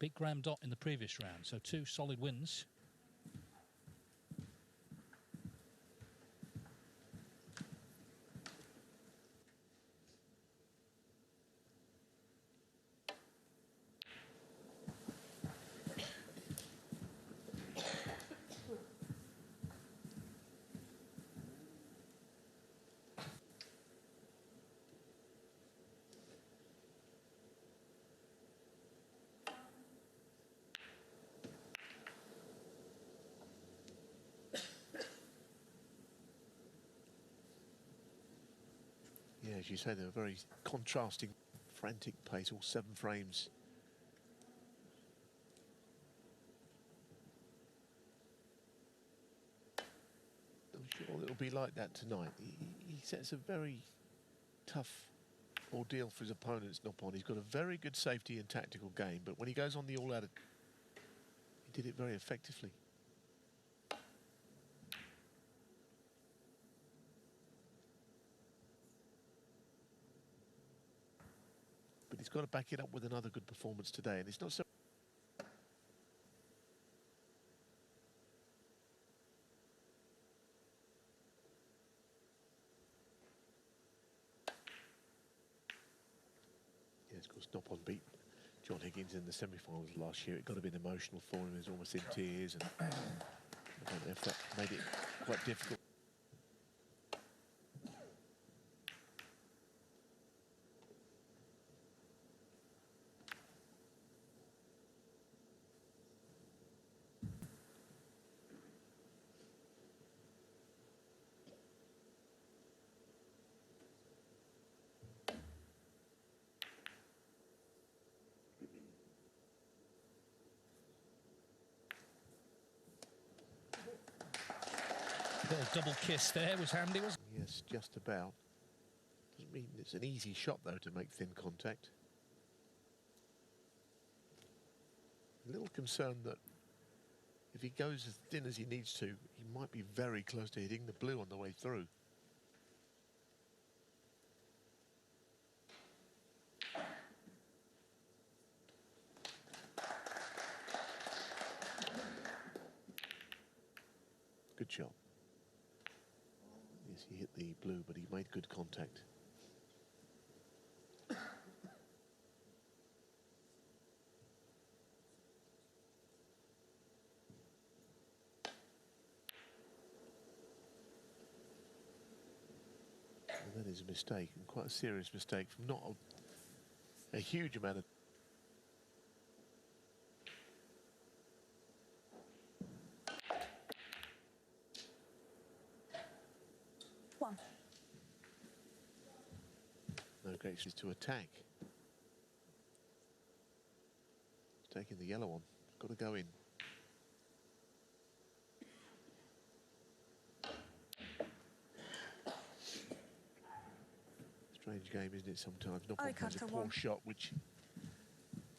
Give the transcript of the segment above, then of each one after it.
Beat Graham Dott in the previous round, so 2 solid wins. Yeah, as you say, they were very contrasting, frantic pace, all 7 frames. I'm sure it'll be like that tonight. He sets a very tough ordeal for his opponents, Noppon. He's got a very good safety and tactical game, but when he goes on the all-out, he did it very effectively. But he's got to back it up with another good performance today, and it's not so... Yes, of course, Noppon beat John Higgins in the semi-finals last year. It got a bit emotional for him. He was almost in tears, and I don't know if that made it quite difficult. Little double kiss there was handy, wasn't it? Yes, just about. Doesn't mean it's an easy shot, though, to make thin contact. A little concerned that if he goes as thin as he needs to, he might be very close to hitting the blue on the way through. Good shot. Yes, he hit the blue, but he made good contact. And that is a mistake, and quite a serious mistake from not a huge amount of... No great chance to attack. Taking the yellow one. Got to go in. Strange game, isn't it, sometimes? Noppon plays a poor shot, which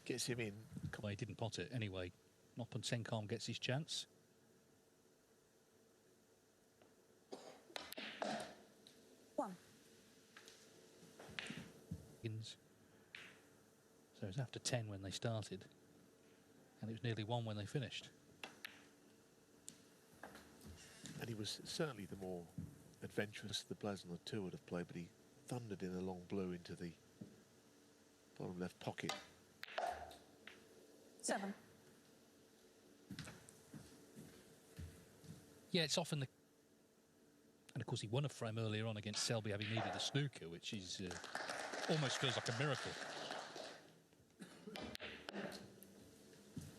gets him in. Well, he didn't pot it anyway. Noppon Saengkham gets his chance. So it was after 10 when they started, and it was nearly 1 when they finished. And he was certainly the more adventurous of the players on the tour would have played, but he thundered in a long blue into the bottom left pocket. 7. Yeah, it's often the... And of course he won a frame earlier on against Selby, having needed a snooker, which is almost feels like a miracle.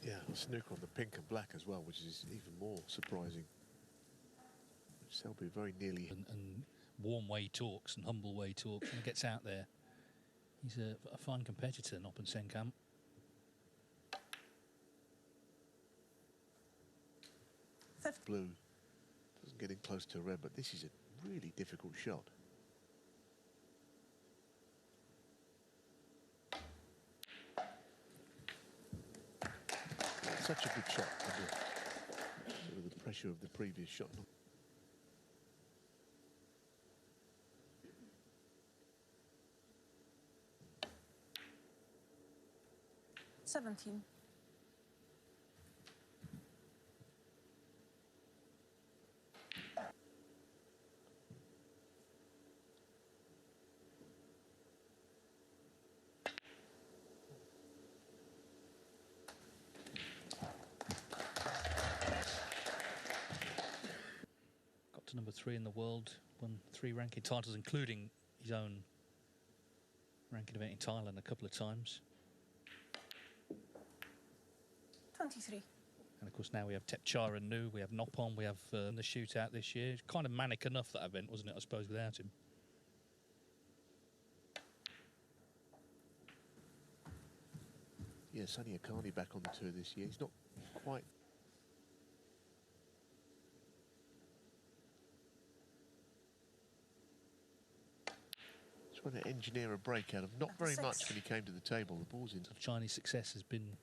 Yeah, a snooker on the pink and black as well, which is even more surprising. Selby very nearly... And warm way he talks and humble way he talks, and he gets out there. He's a fine competitor, Noppon Saengkham. Blue doesn't get in close to red, but this is a really difficult shot. Such a good shot under sort of the pressure of the previous shot. 17. #3 in the world, won 3 ranking titles, including his own ranking event in Thailand a couple of times. 23. And of course now we have Tepchara Nu, we have Noppon, we have the shootout this year. It's kind of manic enough, that event, wasn't it, I suppose, without him. Yeah, Sonny Akani back on the tour this year. He's not quite... Trying to engineer a break out of not very much when he came to the table. The ball's in. Chinese success has been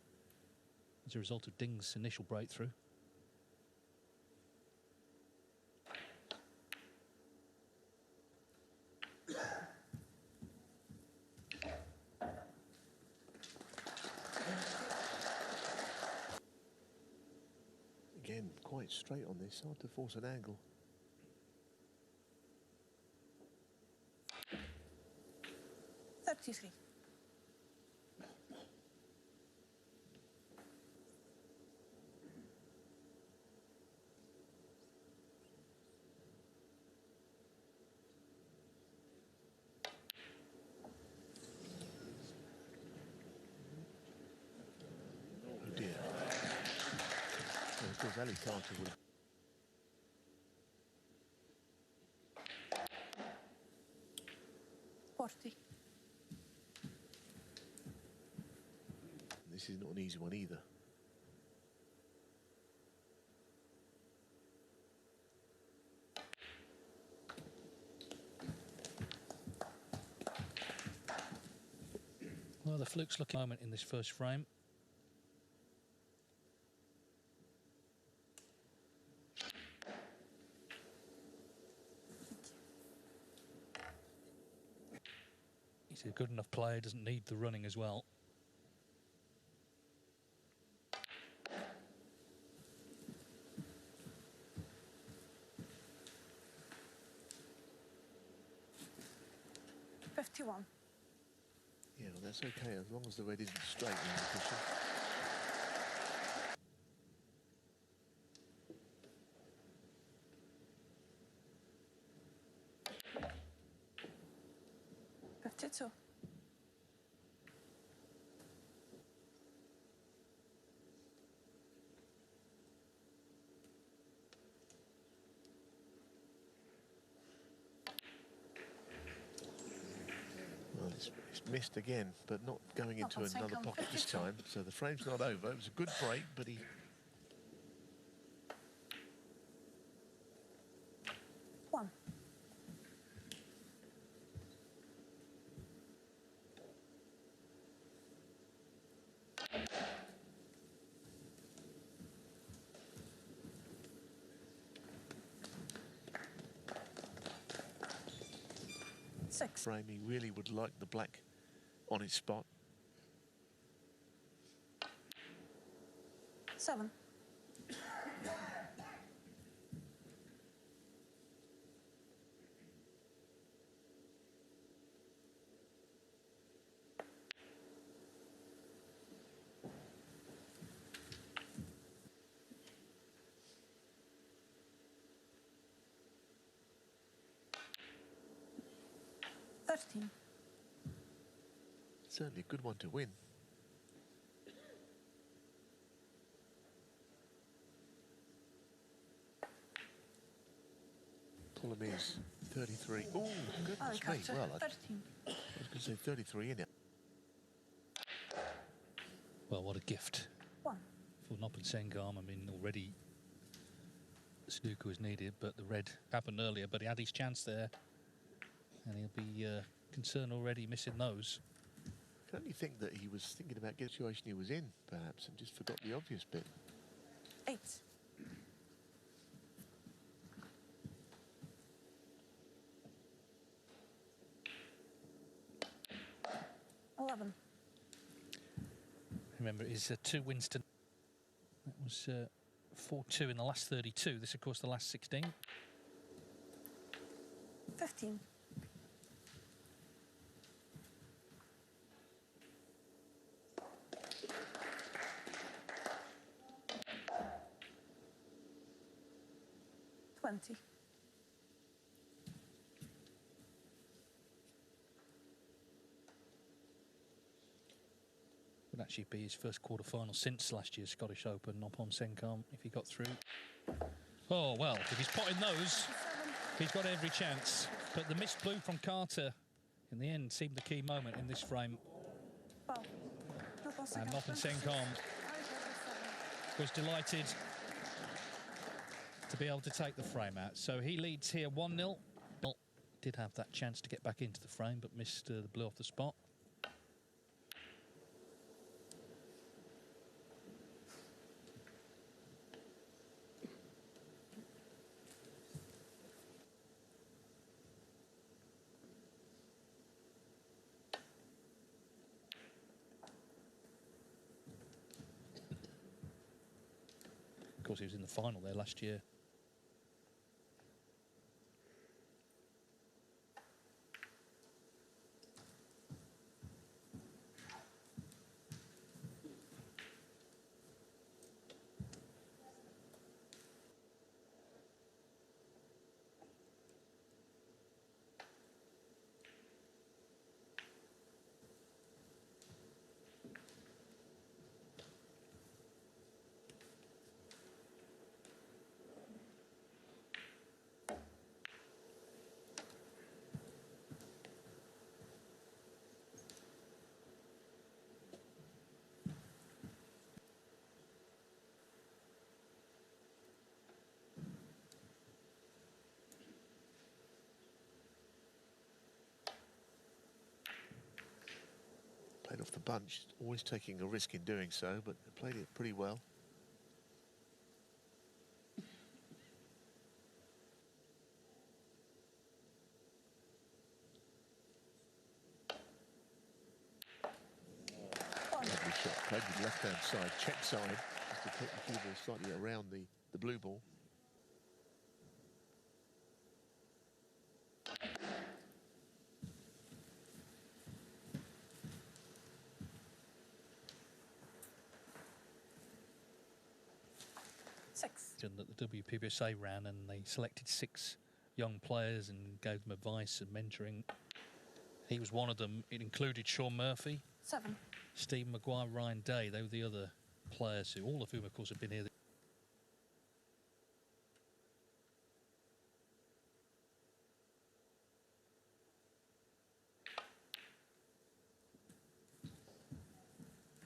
as a result of Ding's initial breakthrough. Again, quite straight on this, hard to force an angle. $33. Oh dear. Well, of course, Ali Carter would. $40. This is not an easy one either. Well, the fluke's looking moment in this first frame. He's a good enough player, doesn't need the running as well. $51. Yeah, well, that's okay as long as the red isn't straight in the cushion. $52. Well, it's missed again, but not going into Noppon another Saengkham, pocket this 52. time. So the frame's not over. It was a good break, but he... $1. $6. frame, he really would like the black on his spot. $7. $13. Certainly a good one to win. Problem is 33. Oh, goodness me. Carter, Well, I 13. was going to say 33 in it. Well, what a gift 1. for Noppon Saengkham. I mean, already Snooker was needed, but the red happened earlier, but he had his chance there. And he'll be concerned already missing those. I can only think that he was thinking about the situation he was in, perhaps, and just forgot the obvious bit. 8. $11. Remember, it is 2 wins to... That was 4-2 in the last 32. This, of course, the last 16. 15. $20. actually be his first quarter-final since last year's Scottish Open, Noppon Saengkham, if he got through. Oh, well, if he's potting those, he's got every chance. But the missed blue from Carter, in the end, seemed the key moment in this frame. Well, And Noppon Saengkham was delighted to be able to take the frame out. So he leads here 1-0. Did have that chance to get back into the frame, but missed the blue off the spot. Of course, he was in the final there last year. Played off the bunch, always taking a risk in doing so, but played it pretty well. Lovely shot, played with left-hand side, check side, just to take the cue ball slightly around the blue ball. That the WPBSA ran, and they selected 6 young players and gave them advice and mentoring. He was one of them. It included Sean Murphy, 7, Steve Maguire, Ryan Day. They were the other players, who, all of whom, of course, have been here.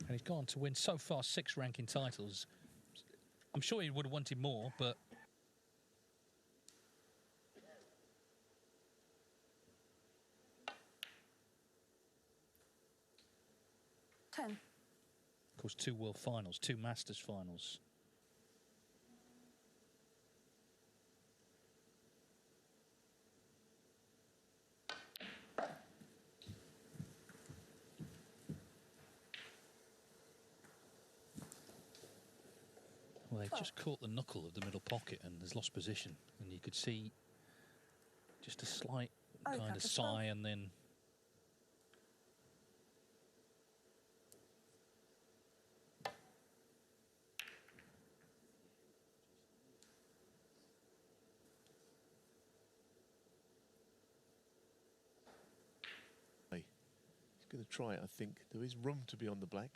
And he's gone to win so far 6 ranking titles. I'm sure he would have wanted more, but ten. of course, 2 World Finals, 2 Masters Finals. Well, they've just caught the knuckle of the middle pocket and has lost position. And you could see just a slight kind of sigh, and then he's going to try it, I think. There is room to be on the black.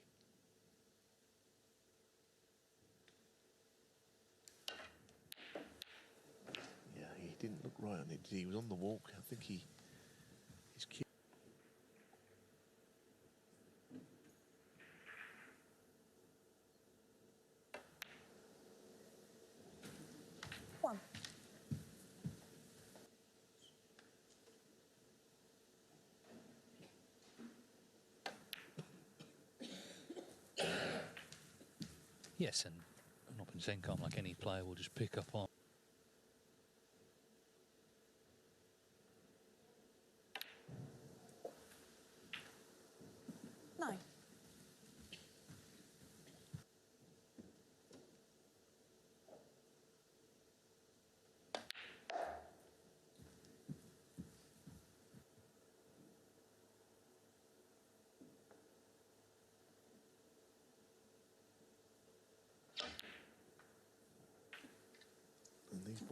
Didn't look right on it, did he? He was on the walk. I think he's cute. One. yes, and Noppon Saengkham, like any player, will just pick up on.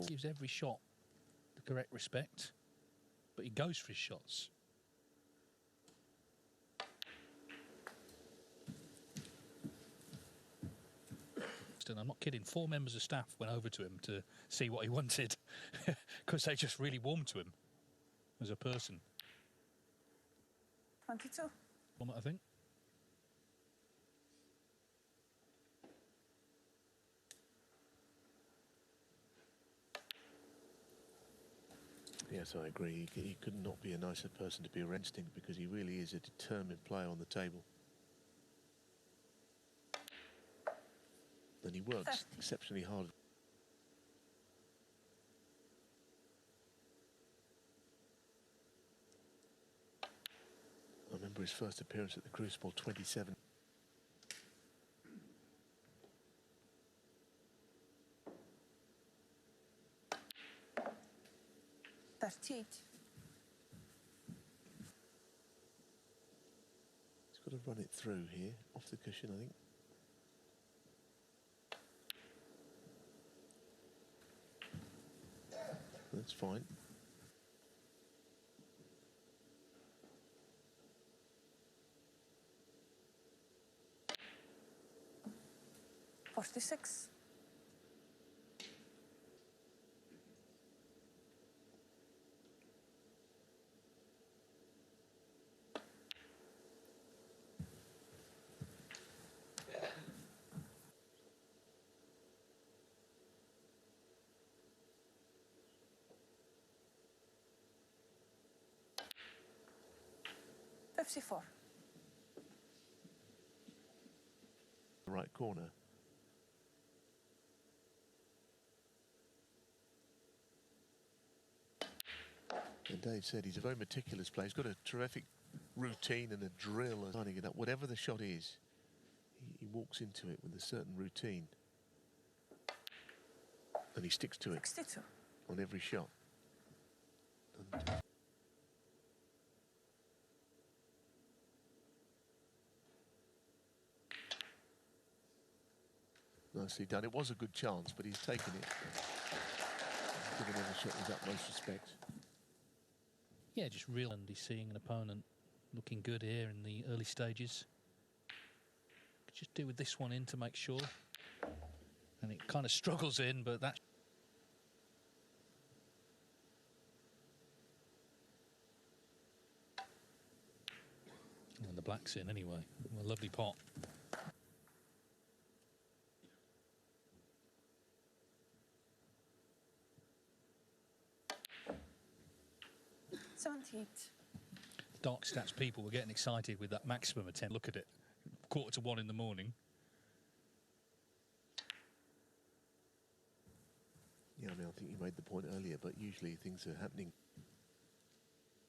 Gives every shot the correct respect, but he goes for his shots. announced, and I'm not kidding, 4 members of staff went over to him to see what he wanted because they just really warmed to him as a person. 22. I think. Yes, I agree. He could not be a nicer person to be against him because he really is a determined player on the table. And he works 30. exceptionally hard. I remember his first appearance at the Crucible, 27. $38. He's got to run it through here, off the cushion, I think. That's fine. $46. $54. Right corner. And Dave said he's a very meticulous player. He's got a terrific routine and a drill and lining it up. Whatever the shot is, he walks into it with a certain routine. And he sticks to it 62. on every shot. And nicely done. It was a good chance, but he's taken it. Given every shot with utmost respect. Yeah, just real. And he's seeing an opponent looking good here in the early stages. Just do with this one in to make sure. And it kind of struggles in, but that. And the black's in anyway. A lovely pot. $78. Dark stats people were getting excited with that maximum attempt. Look at it. 1:45 in the morning. Yeah, I mean, I think you made the point earlier, but usually things are happening.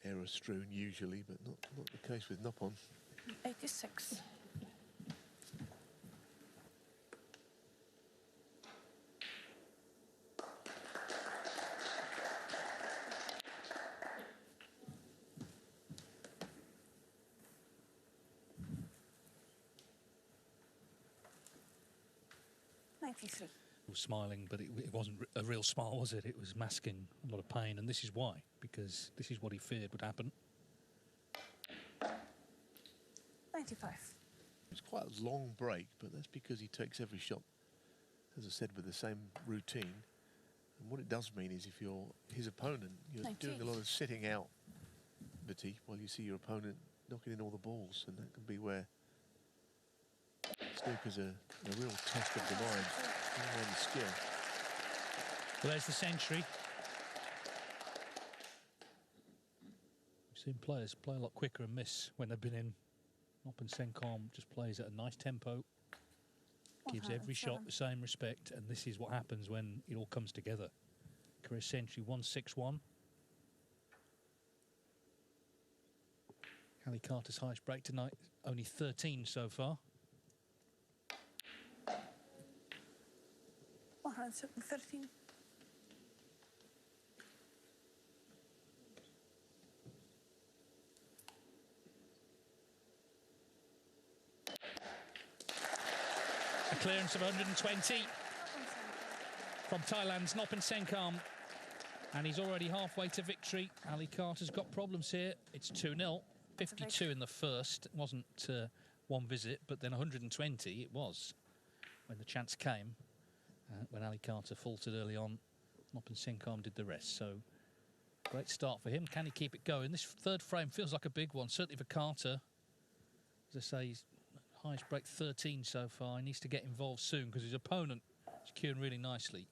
Error strewn usually, but not the case with Noppon. 86. $93. He was smiling, but it wasn't a real smile, was it? It was masking a lot of pain, and this is why, because this is what he feared would happen. 95. It's quite a long break, but that's because he takes every shot, as I said, with the same routine. And what it does mean is if you're his opponent, you're 19. doing a lot of sitting out, Bitty, while you see your opponent knocking in all the balls, and that can be where snooker's a real test of the mind and the skill. Well, there's the century. We've seen players play a lot quicker and miss when they've been in. Noppon Saengkham just plays at a nice tempo, gives every shot the same respect, and this is what happens when it all comes together. Career century 161. Ali Carter's highest break tonight, only 13 so far. 113. A clearance of 120 from Thailand's Noppon Saengkham. And he's already halfway to victory. Ali Carter's got problems here. It's 2-0. 52 in the first. It wasn't one visit, but then 120 it was when the chance came. When Ali Carter faltered early on, Noppon Saengkham did the rest. So great start for him. Can he keep it going? This third frame feels like a big one, certainly for Carter. As I say, he's highest break 13 so far. He needs to get involved soon because his opponent is queuing really nicely.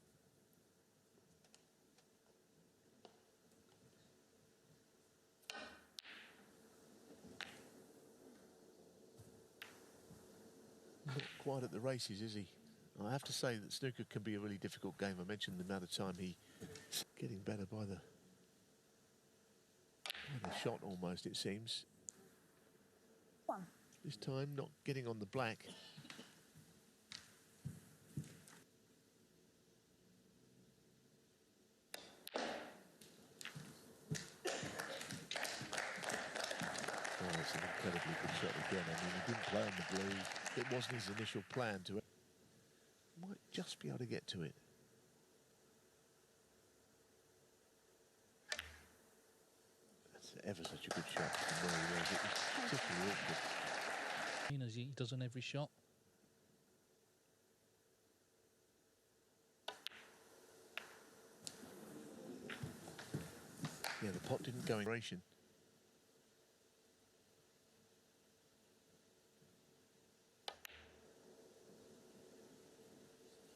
Not quite at the races, is he? I have to say that snooker can be a really difficult game. I mentioned the amount of time he's getting better by the shot almost, it seems. One. This time not getting on the black. Oh, it's an incredibly good shot again. I mean, he didn't play on the blue. It wasn't his initial plan to it. Might just be able to get to it. That's ever such a good shot from where he was. It was particularly awkward. As he does on every shot. Yeah, the pot didn't go in ration.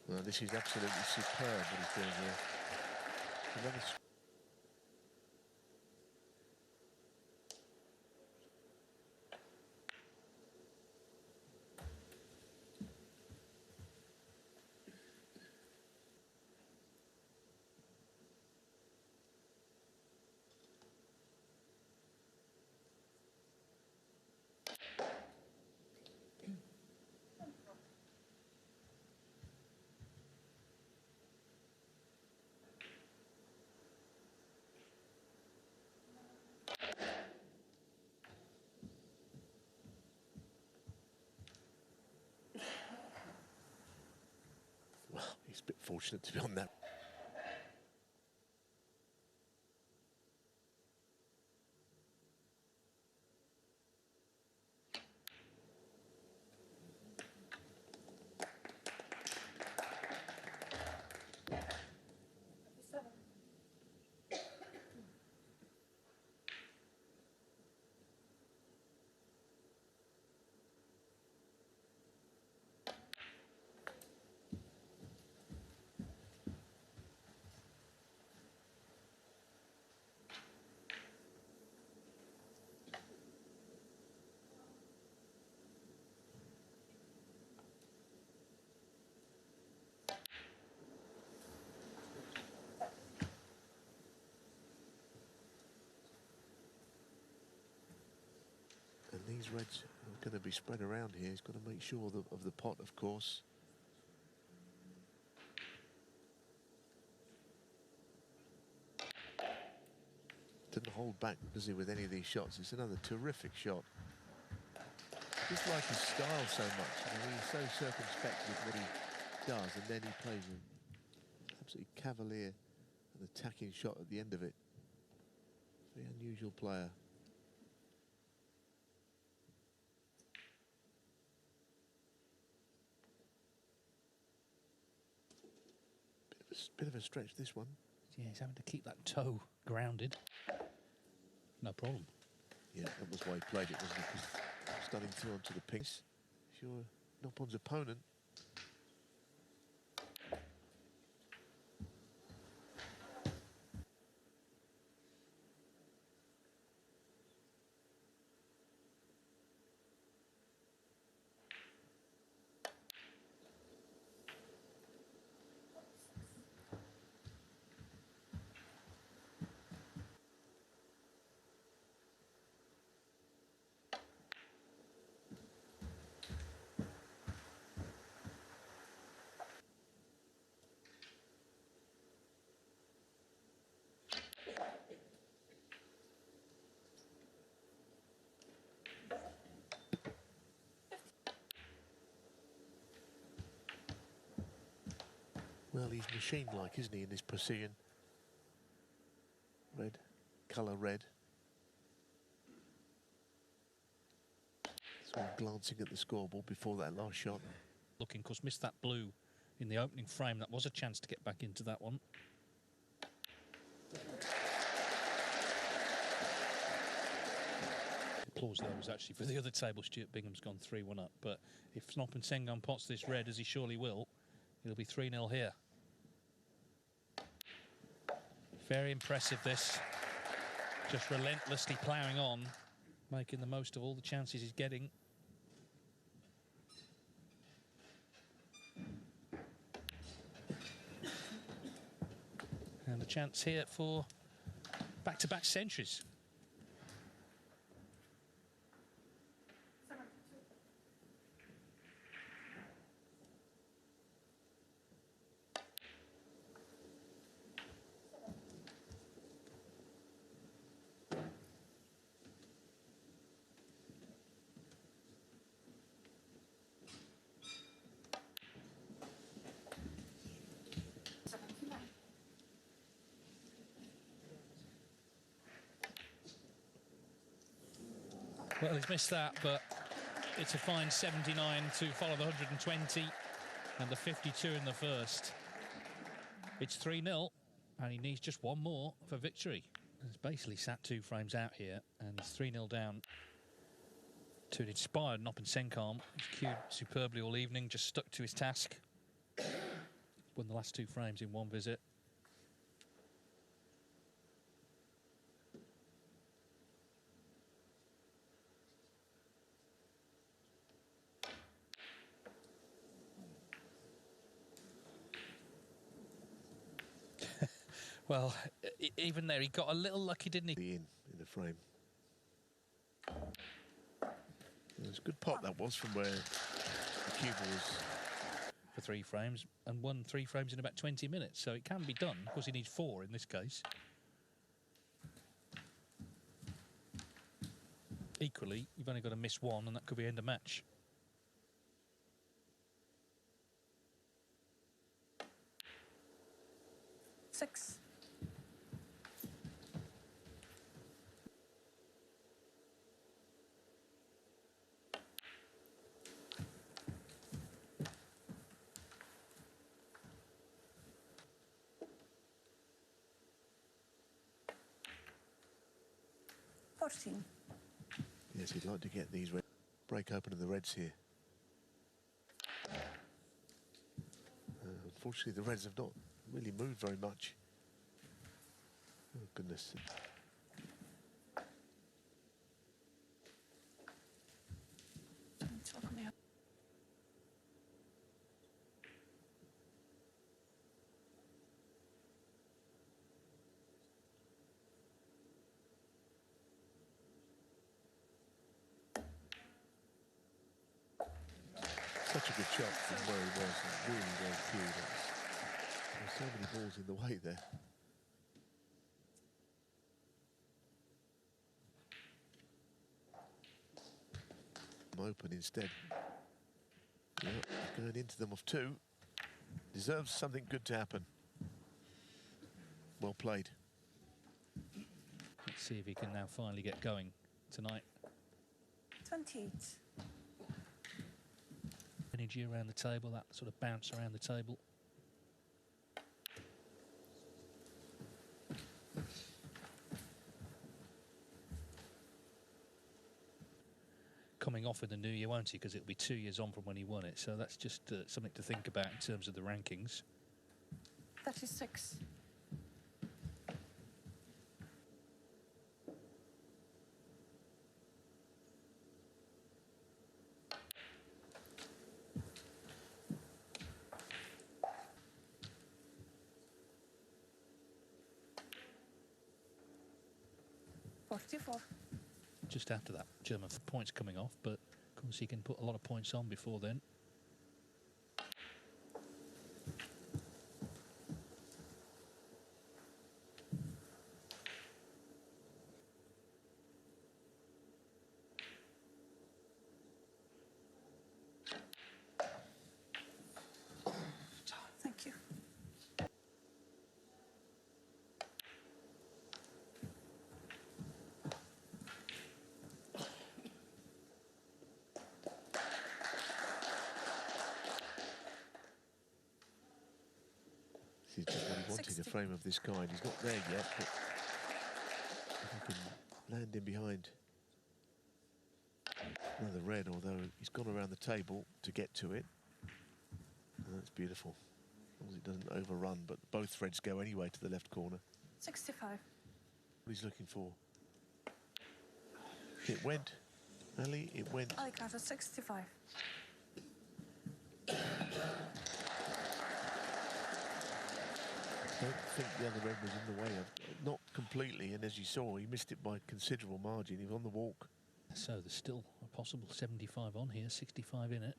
Well, this is absolutely superb what he's doing here. Well, he's a bit fortunate to be on that. And these reds are going to be spread around here. He's got to make sure of the pot, of course. Didn't hold back, does he, with any of these shots? It's another terrific shot. Just like his style so much. I mean, he's so circumspect with what he does, and then he plays an absolutely cavalier and attacking shot at the end of it. Very unusual player. Bit of a stretch, this one. Yeah, he's having to keep that toe grounded. No problem. Yeah, that was why he played it, wasn't it? Starting through onto the pinks. If you're Noppon's opponent, well, he's machine-like, isn't he, in his precision? Red, colour red. So I'm glancing at the scoreboard before that last shot. Looking, of course, missed that blue in the opening frame. That was a chance to get back into that one. Applause there was actually for the other table. Stuart Bingham's gone 3-1 up, but if Noppon Saengkham pots this red, as he surely will, it'll be 3-0 here. Very impressive, this. Just relentlessly ploughing on, making the most of all the chances he's getting. And a chance here for back-to-back centuries. Well, he's missed that, but it's a fine 79 to follow the 120 and the 52 in the first. It's 3-0, and he needs just one more for victory. He's basically sat 2 frames out here, and he's 3-0 down to an inspired Noppon Saengkham. He's cued superbly all evening, just stuck to his task. Won the last 2 frames in one visit. Well, even there, he got a little lucky, didn't he? In the frame. It was a good pot that was from where the cube was. For 3 frames, and won 3 frames in about 20 minutes, so it can be done. Of course, he needs 4 in this case. Equally, you've only got to miss 1, and that could be end of match. Six. Yes, he'd like to get these break open in the reds here. Unfortunately, the reds have not really moved very much. Oh, goodness. Such a good shot from where he was, really well cued. There were so many balls in the way there. Open instead. Yeah, going into them of 2. Deserves something good to happen. Well played. Let's see if he can now finally get going tonight. 28. Energy around the table, that sort of bounce around the table. Coming off in the new year, won't he? Because it'll be 2 years on from when he won it. So that's just something to think about in terms of the rankings. 36. Just after that, German points coming off, but of course he can put a lot of points on before then. Thank you. is just what he wanted, 60. a frame of this kind. He's not there yet, but if he can land in behind another red, although he's gone around the table to get to it. And that's beautiful. As long as it doesn't overrun, but both threads go anyway to the left corner. 65. What he's looking for. It went. Ali, it went. Ali Carter, 65. I don't think the other red was in the way. Not completely, and as you saw, he missed it by considerable margin. He was on the walk. So there's still a possible 75 on here, 65 in it.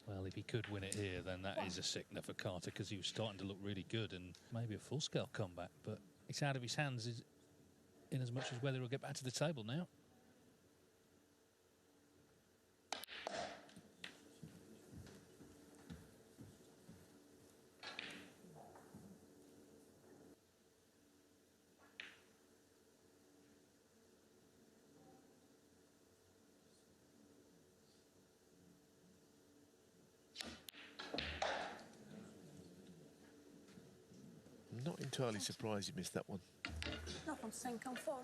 Well, if he could win it here, then that is a sickener for Carter, because he was starting to look really good and maybe a full-scale comeback. But it's out of his hands in as much as whether he'll get back to the table now. I'm not entirely surprised he missed that one. Noppon Saengkham, 4.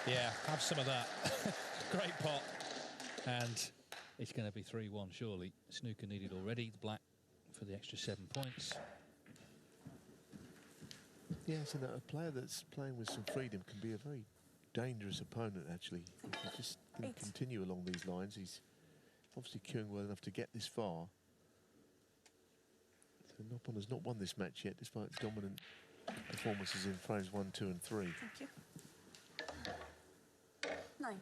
Yeah, have some of that. Great pot. And it's going to be 3-1, surely. Snooker needed already. The black for the extra 7 points. Yes, and a player that's playing with some freedom can be a very dangerous opponent, actually. If he just can continue along these lines, he's obviously queuing well enough to get this far. So Noppon has not won this match yet, despite dominant performances in frames 1, 2 and 3. Thank you. 9.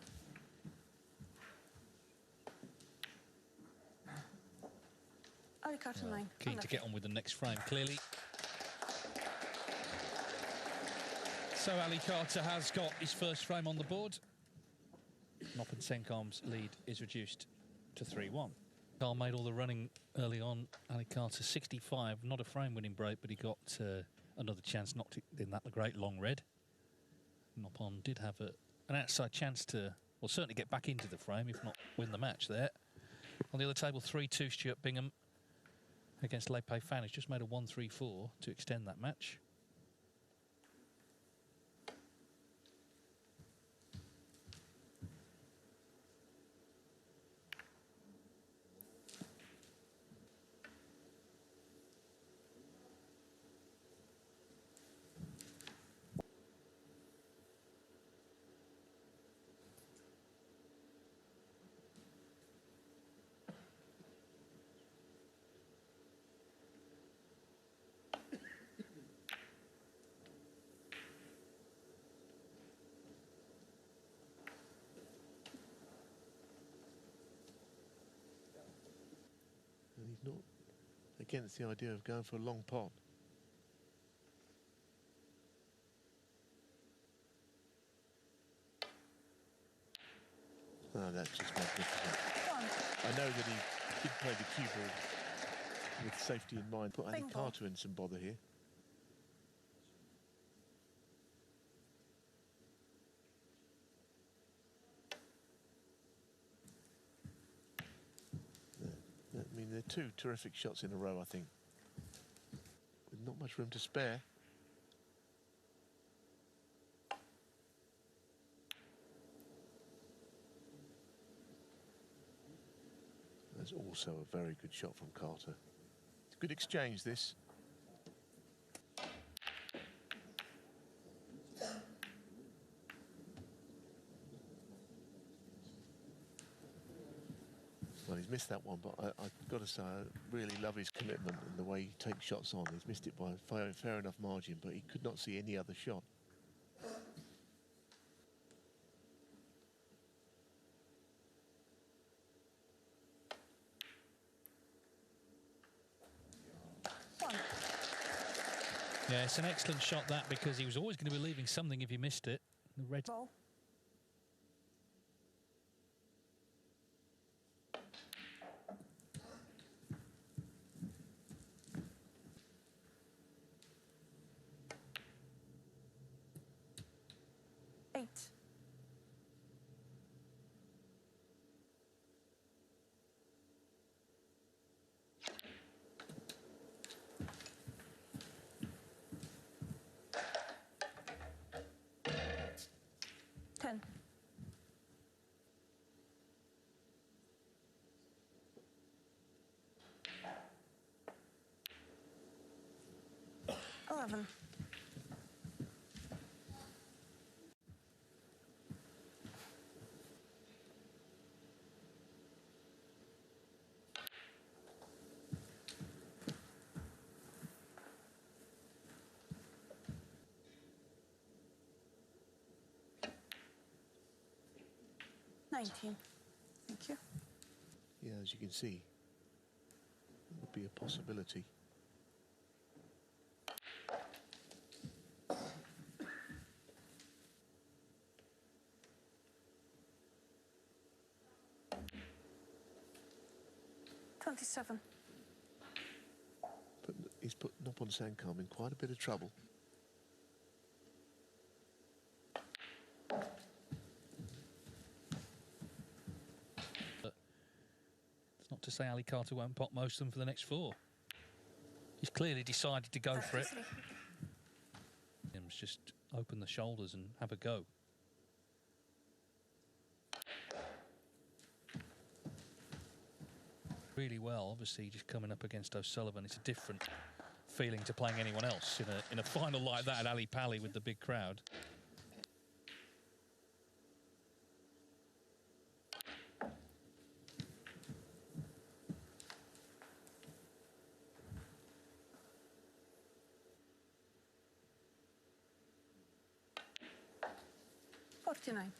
Ali Carter, 9. Keen to get on with the next frame, clearly. So Ali Carter has got his first frame on the board. Noppon Saengkham's lead is reduced to 3-1. Carl made all the running early on. Ali Carter 65, not a frame-winning break, but he got another chance, knocked it in that great long red. Noppon did have an outside chance to, well, certainly get back into the frame, if not win the match there. On the other table, 3-2 Stuart Bingham against Lei Pei Fan. He's just made a 1-3-4 to extend that match. And he's not against the idea of going for a long pot. Oh, that's just magnificent. I know that he did play the cue ball with safety in mind. Put Ali Carter in some bother here. I mean, they're two terrific shots in a row, I think, with not much room to spare. That's also a very good shot from Carter. It's a good exchange, this. Well, he's missed that one, but I've got to say, I really love his commitment and the way he takes shots on. He's missed it by a fair enough margin, but he could not see any other shot. Yeah, it's an excellent shot that, because he was always going to be leaving something if he missed it. The red. Ball. Eight. Ten. Eleven. $19. Thank you. Yeah, as you can see, it would be a possibility. $27. But he's put Noppon Saengkham in quite a bit of trouble. It's not to say Ali Carter won't pot most of them for the next four. He's clearly decided to go for it. Just open the shoulders and have a go. Really well, obviously, just coming up against O'Sullivan. It's a different feeling to playing anyone else in a final like that at Ali Pali with the big crowd. $49.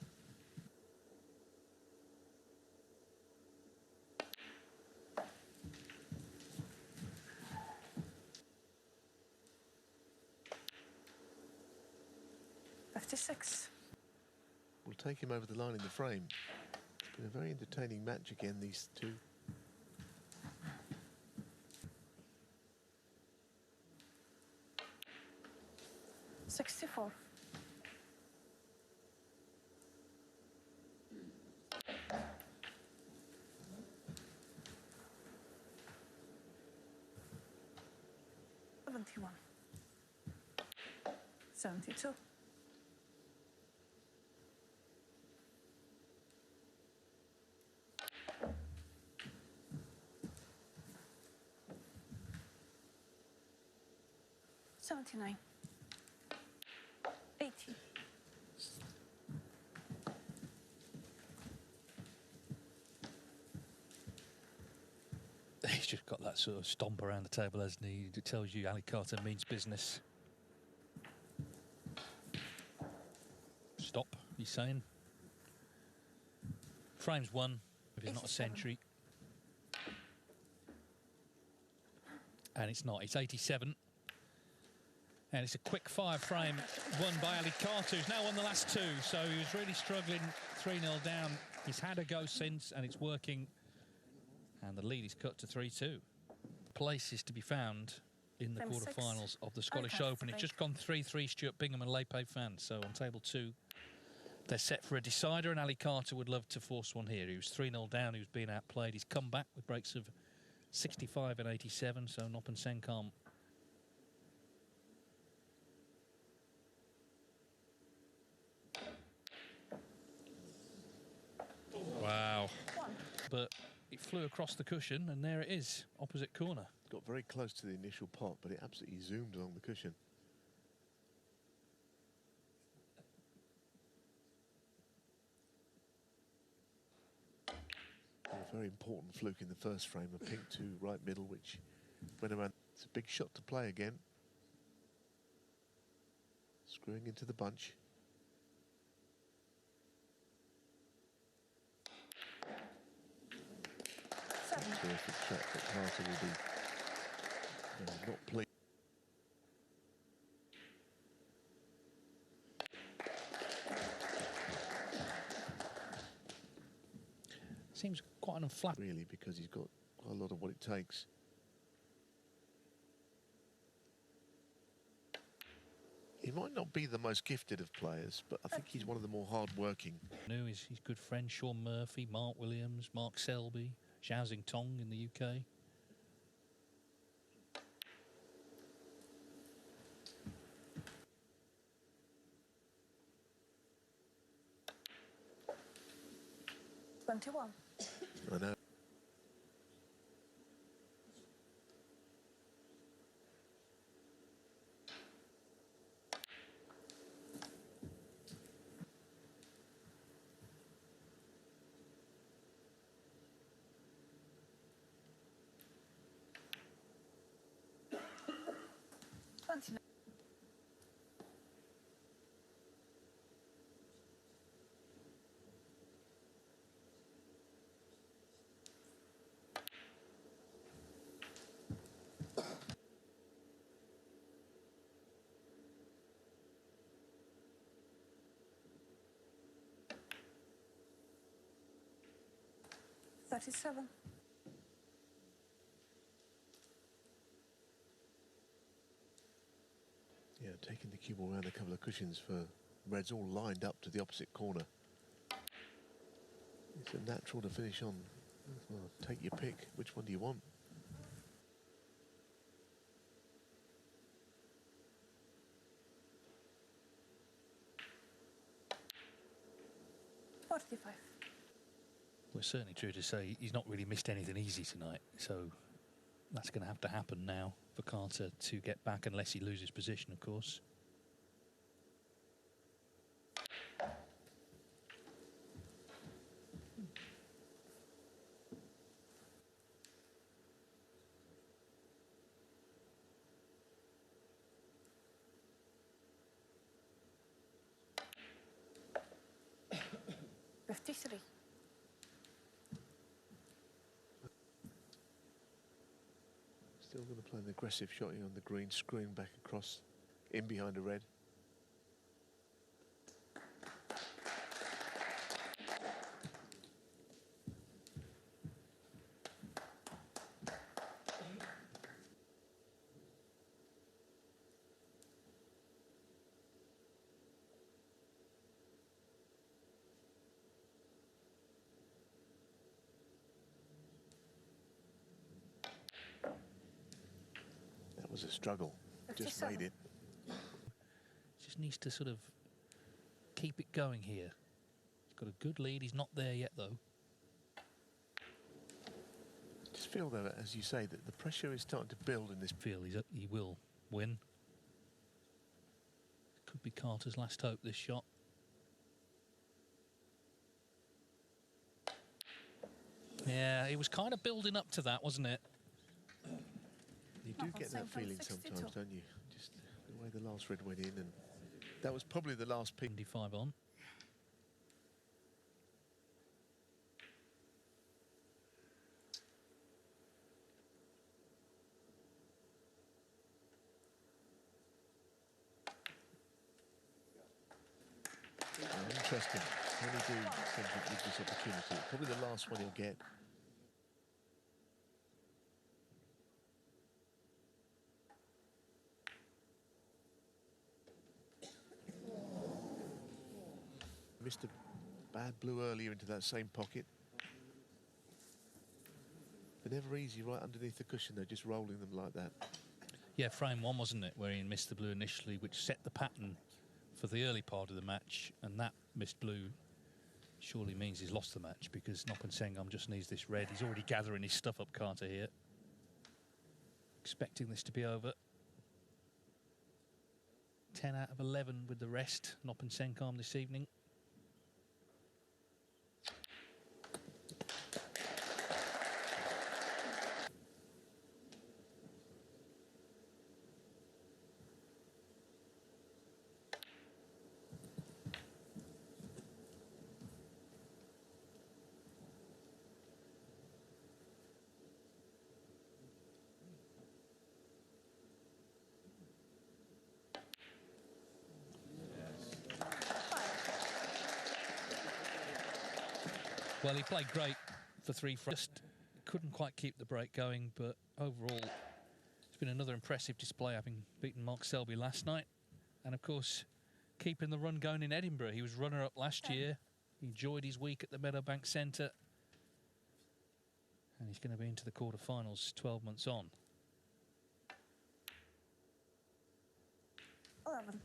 $56. We'll take him over the line in the frame. It's been a very entertaining match again, these two. $64. $71. $72. $79. $80. He's just got that sort of stomp around the table, hasn't he? It tells you Ali Carter means business. Stop, he's saying. Frame's one, if it's not a century. And it's not, it's 87. And it's a quick fire frame won by Ali Carter, who's now won the last two. So he was really struggling, 3-0 down. He's had a go since, and it's working. And the lead is cut to 3-2. Places to be found in the quarterfinals of the Scottish Open. It's just gone 3-3, Stuart Bingham and Lepe Fan. So on table two, they're set for a decider, and Ali Carter would love to force one here. He was 3-0 down, he was being outplayed. He's come back with breaks of 65 and 87, so Noppon Saengkham. Wow. But it flew across the cushion, and there it is, opposite corner. Got very close to the initial pot, but it absolutely zoomed along the cushion. A very important fluke in the first frame, a pink to right middle, which went around. It's a big shot to play again. Screwing into the bunch. Terrific shot, but Carter will be not pleased. Tottenham flat. Really, because he's got quite a lot of what it takes. He might not be the most gifted of players, but I think he's one of the more hard-working. Knew his good friend Sean Murphy, Mark Williams, Mark Selby, Xiao Tong in the UK. $21. I know. $29. $37. Yeah, taking the cue ball around a couple of cushions for Reds all lined up to the opposite corner. It's a natural to finish on. Well, take your pick. Which one do you want? $45. Well, it's certainly true to say he's not really missed anything easy tonight, so that's going to have to happen now for Carter to get back, unless he loses position, of course. $53. Still going to play an aggressive shot here on the green, screwing back across in behind a red. That was a struggle. Just made it. Just needs to sort of keep it going here. He's got a good lead. He's not there yet, though. Just feel, though, as you say, that the pressure is starting to build in this. Feel he will win. Could be Carter's last hope, this shot. Yeah, it was kind of building up to that, wasn't it? You do Noppon get that Saengkham, feeling 62. sometimes, don't you? Just the way the last red went in, and that was probably the last pick. 25 on. Interesting. When he do something with this opportunity, probably the last one he'll get. Missed a bad blue earlier into that same pocket. They're never easy right underneath the cushion, they're just rolling them like that. Yeah, frame one, wasn't it, where he missed the blue initially, which set the pattern for the early part of the match, and that missed blue surely means he's lost the match, because Noppon Saengkham just needs this red. He's already gathering his stuff up, Carter, here. Expecting this to be over. 10 out of 11 with the rest, Noppon Saengkham this evening. Well, he played great for 3 frames. Just couldn't quite keep the break going, but overall, it's been another impressive display, having beaten Mark Selby last night. And of course, keeping the run going in Edinburgh. He was runner-up last year. He enjoyed his week at the Meadowbank Centre. And he's going to be into the quarterfinals 12 months on. 11.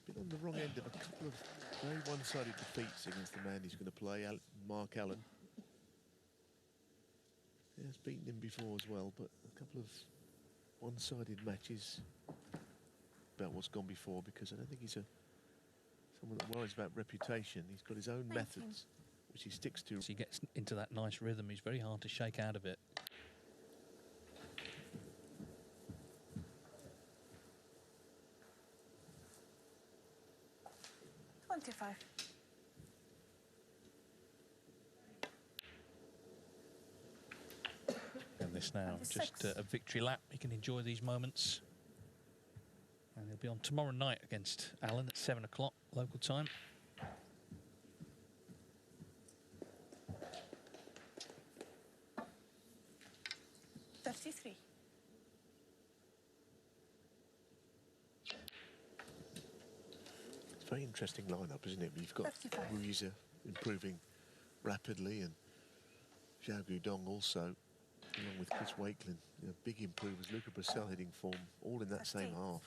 Been on the wrong end of a couple of very one-sided defeats against the man he's going to play, Mark Allen. He has beaten him before as well, but a couple of one-sided matches about what's gone before, because I don't think he's someone that worries about reputation. He's got his own 19. methods, which he sticks to. So he gets into that nice rhythm. He's very hard to shake out of it. $25. And this now, just a victory lap. He can enjoy these moments. And he'll be on tomorrow night against Allen at 7 o'clock local time. $33. It's a very interesting lineup, isn't it? You've got 55. Ruiz improving rapidly, and Zhao Guidong also, along with Chris Wakelin, big improvers. Luca Brissell hitting form, all in that same half.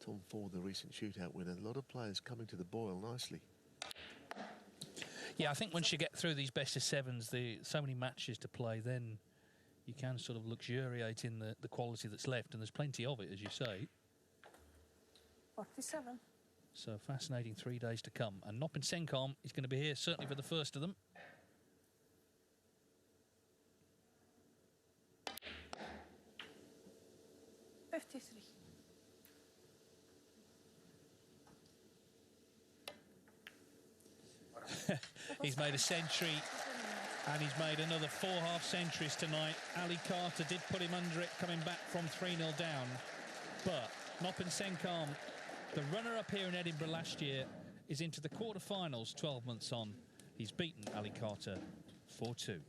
Tom Ford, the recent shootout winner. A lot of players coming to the boil nicely. Yeah, I think once you get through these best of sevens, so many matches to play, then you can sort of luxuriate in the quality that's left, and there's plenty of it, as you say. 47. So fascinating 3 days to come. And Noppon Saengkham is going to be here, certainly for the first of them. $53. He's made a century, and he's made another 4 half centuries tonight. Ali Carter did put him under it, coming back from 3-0 down. But Noppon Saengkham, the runner-up here in Edinburgh last year, is into the quarterfinals 12 months on. He's beaten Ali Carter 4-2.